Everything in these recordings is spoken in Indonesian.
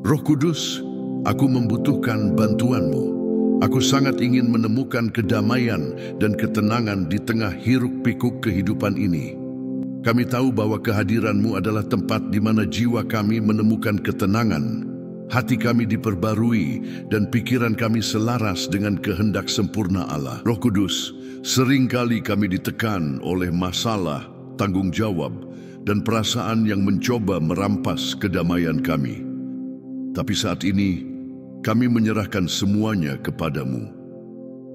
Roh Kudus, aku membutuhkan bantuan-Mu. Aku sangat ingin menemukan kedamaian dan ketenangan di tengah hiruk-pikuk kehidupan ini. Kami tahu bahwa kehadiran-Mu adalah tempat di mana jiwa kami menemukan ketenangan, hati kami diperbarui, dan pikiran kami selaras dengan kehendak sempurna Allah. Roh Kudus, seringkali kami ditekan oleh masalah, tanggung jawab, dan perasaan yang mencoba merampas kedamaian kami. Tapi saat ini, kami menyerahkan semuanya kepadamu.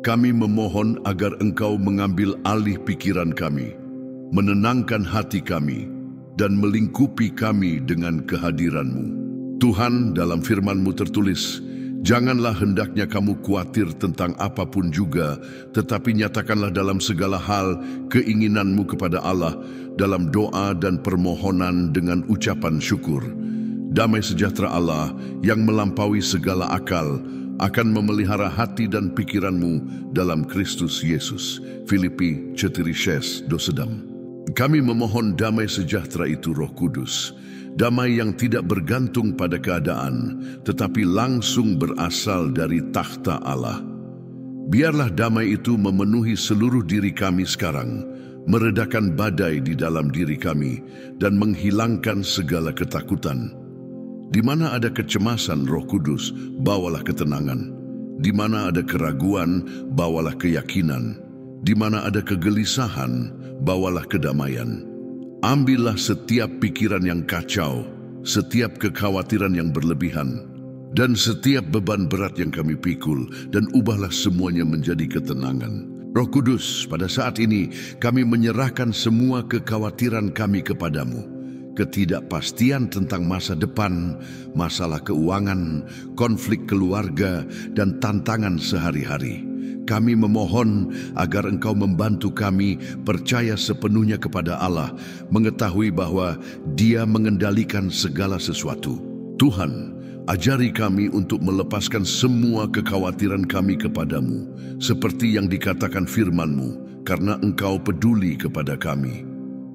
Kami memohon agar Engkau mengambil alih pikiran kami, menenangkan hati kami, dan melingkupi kami dengan kehadiran-Mu. Tuhan, dalam firman-Mu tertulis, janganlah hendaknya kamu khawatir tentang apapun juga, tetapi nyatakanlah dalam segala hal keinginan-Mu kepada Allah dalam doa dan permohonan dengan ucapan syukur. Damai sejahtera Allah yang melampaui segala akal akan memelihara hati dan pikiranmu dalam Kristus Yesus. Filipi 4:6. Kami memohon damai sejahtera itu, Roh Kudus. Damai yang tidak bergantung pada keadaan, tetapi langsung berasal dari takhta Allah. Biarlah damai itu memenuhi seluruh diri kami sekarang, meredakan badai di dalam diri kami, dan menghilangkan segala ketakutan. Di mana ada kecemasan, Roh Kudus, bawalah ketenangan. Di mana ada keraguan, bawalah keyakinan. Di mana ada kegelisahan, bawalah kedamaian. Ambillah setiap pikiran yang kacau, setiap kekhawatiran yang berlebihan, dan setiap beban berat yang kami pikul, dan ubahlah semuanya menjadi ketenangan. Roh Kudus, pada saat ini kami menyerahkan semua kekhawatiran kami kepadamu. Ketidakpastian tentang masa depan, masalah keuangan, konflik keluarga, dan tantangan sehari-hari. Kami memohon agar Engkau membantu kami percaya sepenuhnya kepada Allah, mengetahui bahwa Dia mengendalikan segala sesuatu. Tuhan, ajari kami untuk melepaskan semua kekhawatiran kami kepadamu, seperti yang dikatakan firman-Mu, karena Engkau peduli kepada kami.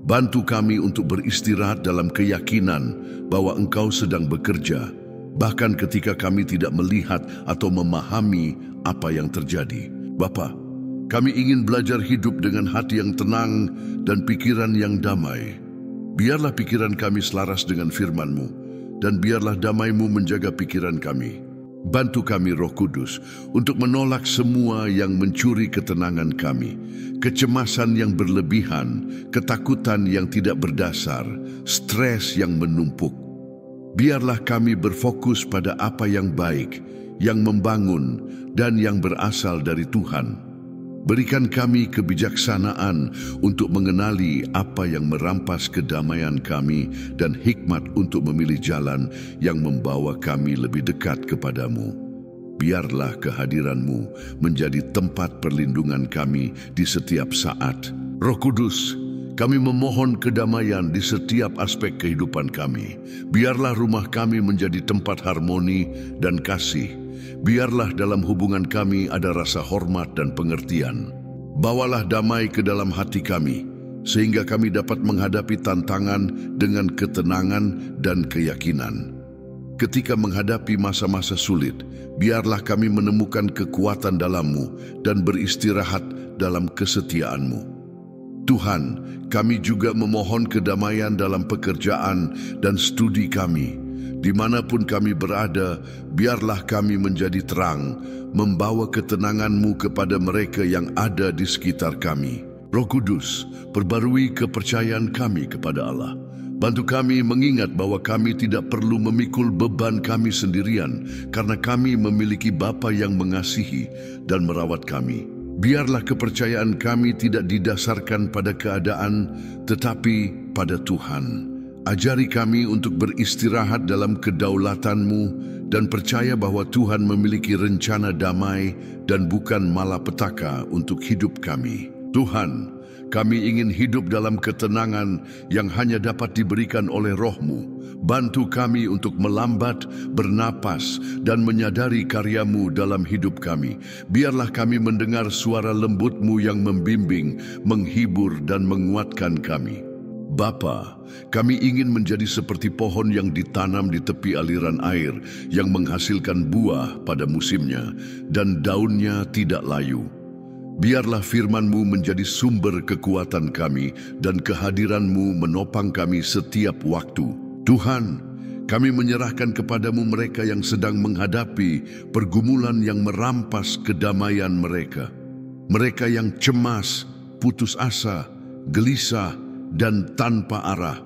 Bantu kami untuk beristirahat dalam keyakinan bahwa Engkau sedang bekerja, bahkan ketika kami tidak melihat atau memahami apa yang terjadi. Bapa, kami ingin belajar hidup dengan hati yang tenang dan pikiran yang damai. Biarlah pikiran kami selaras dengan firman-Mu, dan biarlah damai-Mu menjaga pikiran kami. Bantu kami, Roh Kudus, untuk menolak semua yang mencuri ketenangan kami, kecemasan yang berlebihan, ketakutan yang tidak berdasar, stres yang menumpuk. Biarlah kami berfokus pada apa yang baik, yang membangun, dan yang berasal dari Tuhan. Berikan kami kebijaksanaan untuk mengenali apa yang merampas kedamaian kami dan hikmat untuk memilih jalan yang membawa kami lebih dekat kepadamu. Biarlah kehadiran-Mu menjadi tempat perlindungan kami di setiap saat. Roh Kudus, kami memohon kedamaian di setiap aspek kehidupan kami. Biarlah rumah kami menjadi tempat harmoni dan kasih. Biarlah dalam hubungan kami ada rasa hormat dan pengertian. Bawalah damai ke dalam hati kami, sehingga kami dapat menghadapi tantangan dengan ketenangan dan keyakinan. Ketika menghadapi masa-masa sulit, biarlah kami menemukan kekuatan dalam-Mu dan beristirahat dalam kesetiaan-Mu. Tuhan, kami juga memohon kedamaian dalam pekerjaan dan studi kami. Dimanapun kami berada, biarlah kami menjadi terang, membawa ketenangan-Mu kepada mereka yang ada di sekitar kami. Roh Kudus, perbarui kepercayaan kami kepada Allah. Bantu kami mengingat bahwa kami tidak perlu memikul beban kami sendirian, karena kami memiliki Bapa yang mengasihi dan merawat kami. Biarlah kepercayaan kami tidak didasarkan pada keadaan, tetapi pada Tuhan. Ajari kami untuk beristirahat dalam kedaulatan-Mu dan percaya bahwa Tuhan memiliki rencana damai dan bukan malapetaka untuk hidup kami. Tuhan, kami ingin hidup dalam ketenangan yang hanya dapat diberikan oleh Roh-Mu. Bantu kami untuk melambat, bernapas, dan menyadari karya-Mu dalam hidup kami. Biarlah kami mendengar suara lembut-Mu yang membimbing, menghibur, dan menguatkan kami. Bapa, kami ingin menjadi seperti pohon yang ditanam di tepi aliran air, yang menghasilkan buah pada musimnya, dan daunnya tidak layu. Biarlah firman-Mu menjadi sumber kekuatan kami, dan kehadiran-Mu menopang kami setiap waktu. Tuhan, kami menyerahkan kepadamu mereka yang sedang menghadapi pergumulan yang merampas kedamaian mereka. Mereka yang cemas, putus asa, gelisah, dan tanpa arah.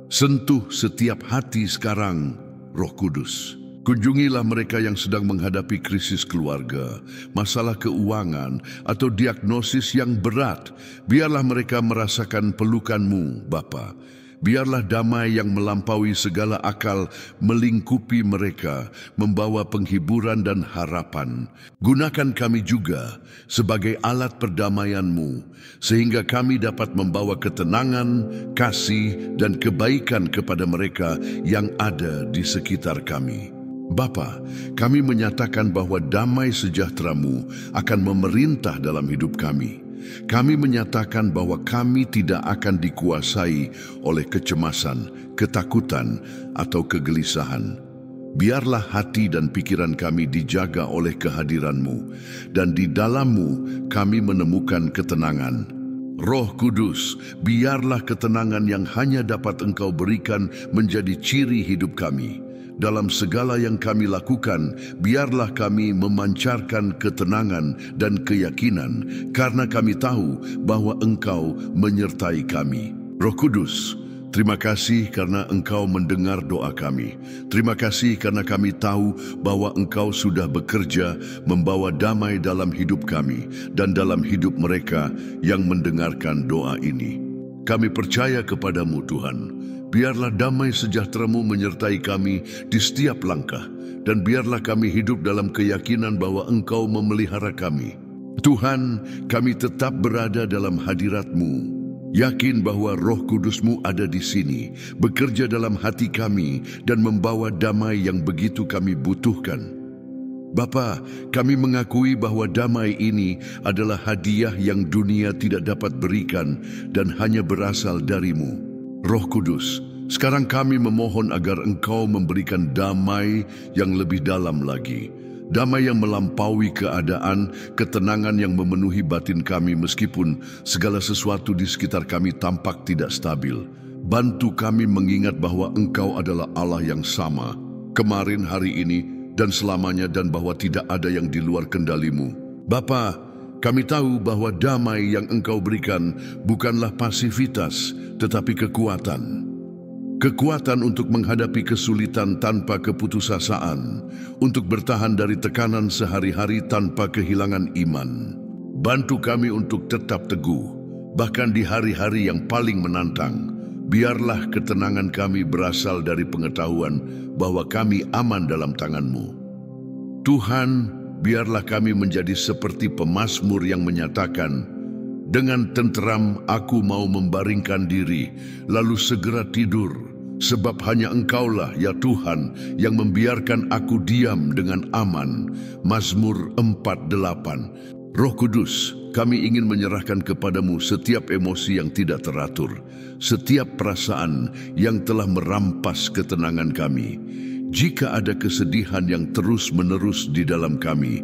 Sentuh setiap hati sekarang, Roh Kudus. Kunjungilah mereka yang sedang menghadapi krisis keluarga, masalah keuangan, atau diagnosis yang berat. Biarlah mereka merasakan pelukan-Mu, Bapa. Biarlah damai yang melampaui segala akal melingkupi mereka, membawa penghiburan dan harapan. Gunakan kami juga sebagai alat perdamaian-Mu, sehingga kami dapat membawa ketenangan, kasih, dan kebaikan kepada mereka yang ada di sekitar kami. Bapa, kami menyatakan bahwa damai sejahtera-Mu akan memerintah dalam hidup kami. Kami menyatakan bahwa kami tidak akan dikuasai oleh kecemasan, ketakutan, atau kegelisahan. Biarlah hati dan pikiran kami dijaga oleh kehadiran-Mu, dan di dalam-Mu kami menemukan ketenangan. Roh Kudus, biarlah ketenangan yang hanya dapat Engkau berikan menjadi ciri hidup kami. Dalam segala yang kami lakukan, biarlah kami memancarkan ketenangan dan keyakinan, karena kami tahu bahwa Engkau menyertai kami. Roh Kudus, terima kasih karena Engkau mendengar doa kami. Terima kasih karena kami tahu bahwa Engkau sudah bekerja membawa damai dalam hidup kami dan dalam hidup mereka yang mendengarkan doa ini. Kami percaya kepadamu, Tuhan. Biarlah damai sejahtera-Mu menyertai kami di setiap langkah, dan biarlah kami hidup dalam keyakinan bahwa Engkau memelihara kami. Tuhan, kami tetap berada dalam hadirat-Mu, yakin bahwa Roh Kudus-Mu ada di sini, bekerja dalam hati kami, dan membawa damai yang begitu kami butuhkan. Bapa, kami mengakui bahwa damai ini adalah hadiah yang dunia tidak dapat berikan dan hanya berasal dari-Mu. Roh Kudus, sekarang kami memohon agar Engkau memberikan damai yang lebih dalam lagi. Damai yang melampaui keadaan, ketenangan yang memenuhi batin kami meskipun segala sesuatu di sekitar kami tampak tidak stabil. Bantu kami mengingat bahwa Engkau adalah Allah yang sama, kemarin, hari ini, dan selamanya, dan bahwa tidak ada yang di luar kendali-Mu. Bapa, kami tahu bahwa damai yang Engkau berikan bukanlah pasivitas, tetapi kekuatan. Kekuatan untuk menghadapi kesulitan tanpa keputusasaan, untuk bertahan dari tekanan sehari-hari tanpa kehilangan iman. Bantu kami untuk tetap teguh, bahkan di hari-hari yang paling menantang. Biarlah ketenangan kami berasal dari pengetahuan bahwa kami aman dalam tangan-Mu. Tuhan, biarlah kami menjadi seperti pemazmur yang menyatakan, dengan tenteram aku mau membaringkan diri, lalu segera tidur, sebab hanya Engkaulah, ya Tuhan, yang membiarkan aku diam dengan aman. Mazmur 48. Roh Kudus, kami ingin menyerahkan kepadamu setiap emosi yang tidak teratur, setiap perasaan yang telah merampas ketenangan kami. Jika ada kesedihan yang terus-menerus di dalam kami,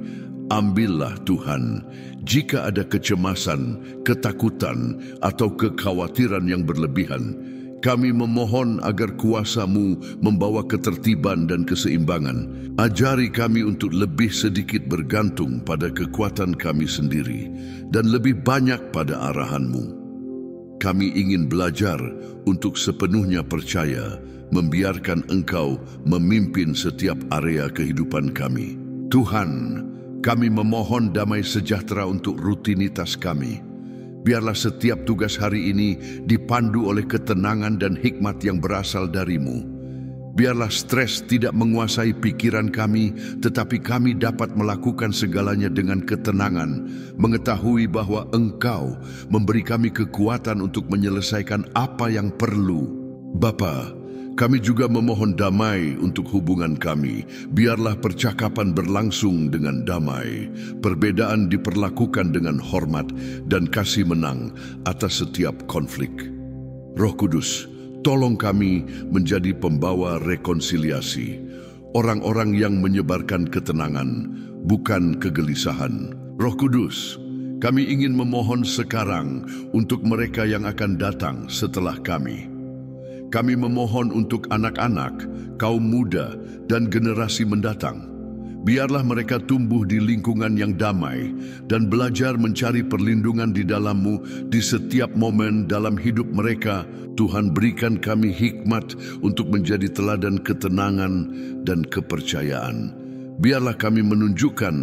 ambillah Tuhan. Jika ada kecemasan, ketakutan, atau kekhawatiran yang berlebihan, kami memohon agar kuasa-Mu membawa ketertiban dan keseimbangan. Ajari kami untuk lebih sedikit bergantung pada kekuatan kami sendiri dan lebih banyak pada arahan-Mu. Kami ingin belajar untuk sepenuhnya percaya, membiarkan Engkau memimpin setiap area kehidupan kami. Tuhan, kami memohon damai sejahtera untuk rutinitas kami. Biarlah setiap tugas hari ini dipandu oleh ketenangan dan hikmat yang berasal dari-Mu. Biarlah stres tidak menguasai pikiran kami, tetapi kami dapat melakukan segalanya dengan ketenangan, mengetahui bahwa Engkau memberi kami kekuatan untuk menyelesaikan apa yang perlu. Bapa, kami juga memohon damai untuk hubungan kami. Biarlah percakapan berlangsung dengan damai, perbedaan diperlakukan dengan hormat, dan kasih menang atas setiap konflik. Roh Kudus, tolong kami menjadi pembawa rekonsiliasi, orang-orang yang menyebarkan ketenangan, bukan kegelisahan. Roh Kudus, kami ingin memohon sekarang untuk mereka yang akan datang setelah kami. Kami memohon untuk anak-anak, kaum muda, dan generasi mendatang. Biarlah mereka tumbuh di lingkungan yang damai dan belajar mencari perlindungan di dalam-Mu di setiap momen dalam hidup mereka. Tuhan, berikan kami hikmat untuk menjadi teladan ketenangan dan kepercayaan. Biarlah kami menunjukkan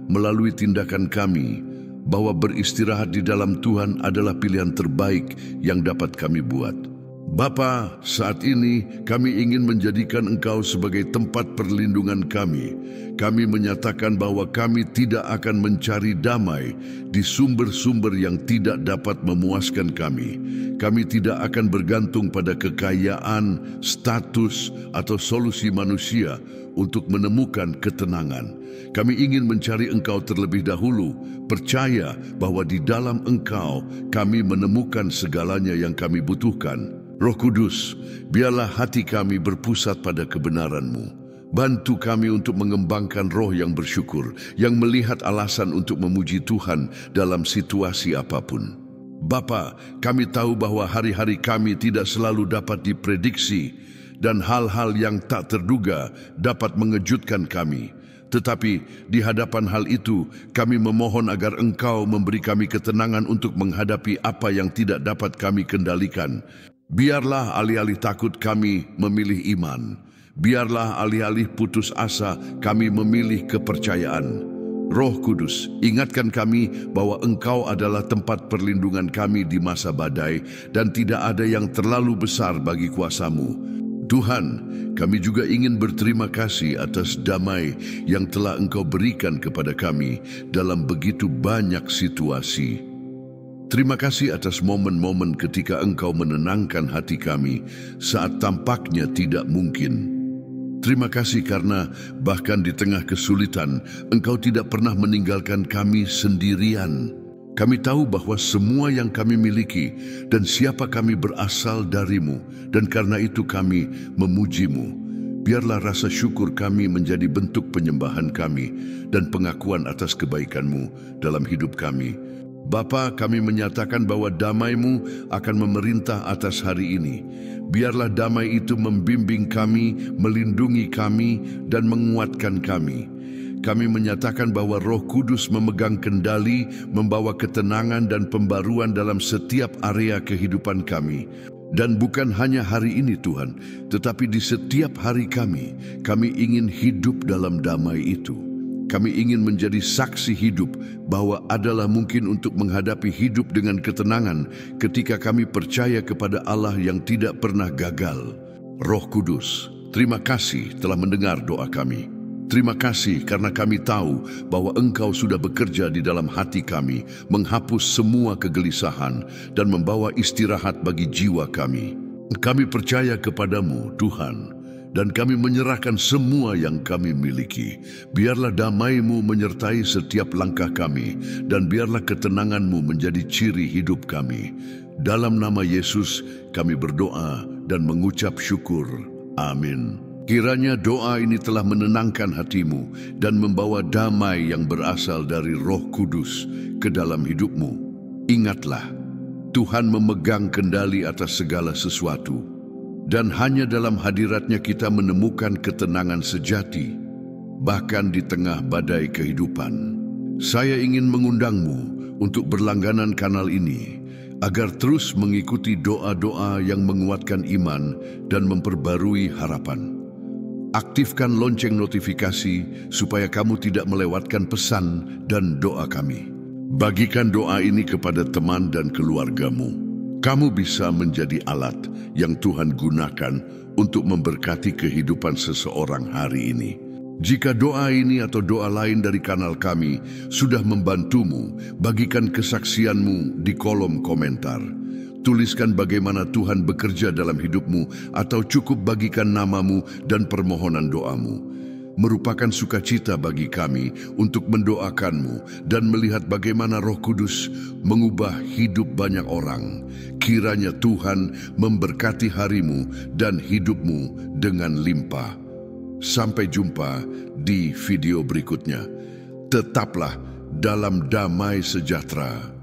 melalui tindakan kami bahwa beristirahat di dalam Tuhan adalah pilihan terbaik yang dapat kami buat. Bapa, saat ini kami ingin menjadikan Engkau sebagai tempat perlindungan kami. Kami menyatakan bahwa kami tidak akan mencari damai di sumber-sumber yang tidak dapat memuaskan kami. Kami tidak akan bergantung pada kekayaan, status, atau solusi manusia untuk menemukan ketenangan. Kami ingin mencari Engkau terlebih dahulu, percaya bahwa di dalam Engkau kami menemukan segalanya yang kami butuhkan. Roh Kudus, biarlah hati kami berpusat pada kebenaran-Mu. Bantu kami untuk mengembangkan roh yang bersyukur, yang melihat alasan untuk memuji Tuhan dalam situasi apapun. Bapa, kami tahu bahwa hari-hari kami tidak selalu dapat diprediksi dan hal-hal yang tak terduga dapat mengejutkan kami. Tetapi di hadapan hal itu, kami memohon agar Engkau memberi kami ketenangan untuk menghadapi apa yang tidak dapat kami kendalikan. Biarlah alih-alih takut kami memilih iman. Biarlah alih-alih putus asa kami memilih kepercayaan. Roh Kudus, ingatkan kami bahwa Engkau adalah tempat perlindungan kami di masa badai dan tidak ada yang terlalu besar bagi kuasa-Mu. Tuhan, kami juga ingin berterima kasih atas damai yang telah Engkau berikan kepada kami dalam begitu banyak situasi. Terima kasih atas momen-momen ketika Engkau menenangkan hati kami saat tampaknya tidak mungkin. Terima kasih karena bahkan di tengah kesulitan, Engkau tidak pernah meninggalkan kami sendirian. Kami tahu bahwa semua yang kami miliki dan siapa kami berasal dari-Mu, dan karena itu kami memuji-Mu. Biarlah rasa syukur kami menjadi bentuk penyembahan kami dan pengakuan atas kebaikan-Mu dalam hidup kami. Bapa, kami menyatakan bahwa damai-Mu akan memerintah atas hari ini. Biarlah damai itu membimbing kami, melindungi kami, dan menguatkan kami. Kami menyatakan bahwa Roh Kudus memegang kendali, membawa ketenangan dan pembaruan dalam setiap area kehidupan kami. Dan bukan hanya hari ini Tuhan, tetapi di setiap hari kami ingin hidup dalam damai itu. Kami ingin menjadi saksi hidup bahwa adalah mungkin untuk menghadapi hidup dengan ketenangan ketika kami percaya kepada Allah yang tidak pernah gagal. Roh Kudus, terima kasih telah mendengar doa kami. Terima kasih karena kami tahu bahwa Engkau sudah bekerja di dalam hati kami, menghapus semua kegelisahan dan membawa istirahat bagi jiwa kami. Kami percaya kepadamu, Tuhan, dan kami menyerahkan semua yang kami miliki. Biarlah damai-Mu menyertai setiap langkah kami, dan biarlah ketenangan-Mu menjadi ciri hidup kami. Dalam nama Yesus, kami berdoa dan mengucap syukur. Amin. Kiranya doa ini telah menenangkan hatimu dan membawa damai yang berasal dari Roh Kudus ke dalam hidupmu. Ingatlah, Tuhan memegang kendali atas segala sesuatu. Dan hanya dalam hadiratnya kita menemukan ketenangan sejati, bahkan di tengah badai kehidupan. Saya ingin mengundangmu untuk berlangganan kanal ini, agar terus mengikuti doa-doa yang menguatkan iman dan memperbarui harapan. Aktifkan lonceng notifikasi supaya kamu tidak melewatkan pesan dan doa kami. Bagikan doa ini kepada teman dan keluargamu. Kamu bisa menjadi alat yang Tuhan gunakan untuk memberkati kehidupan seseorang hari ini. Jika doa ini atau doa lain dari kanal kami sudah membantumu, bagikan kesaksianmu di kolom komentar. Tuliskan bagaimana Tuhan bekerja dalam hidupmu atau cukup bagikan namamu dan permohonan doamu. merupakan sukacita bagi kami untuk mendoakanmu dan melihat bagaimana Roh Kudus mengubah hidup banyak orang. Kiranya Tuhan memberkati harimu dan hidupmu dengan limpah. Sampai jumpa di video berikutnya. Tetaplah dalam damai sejahtera.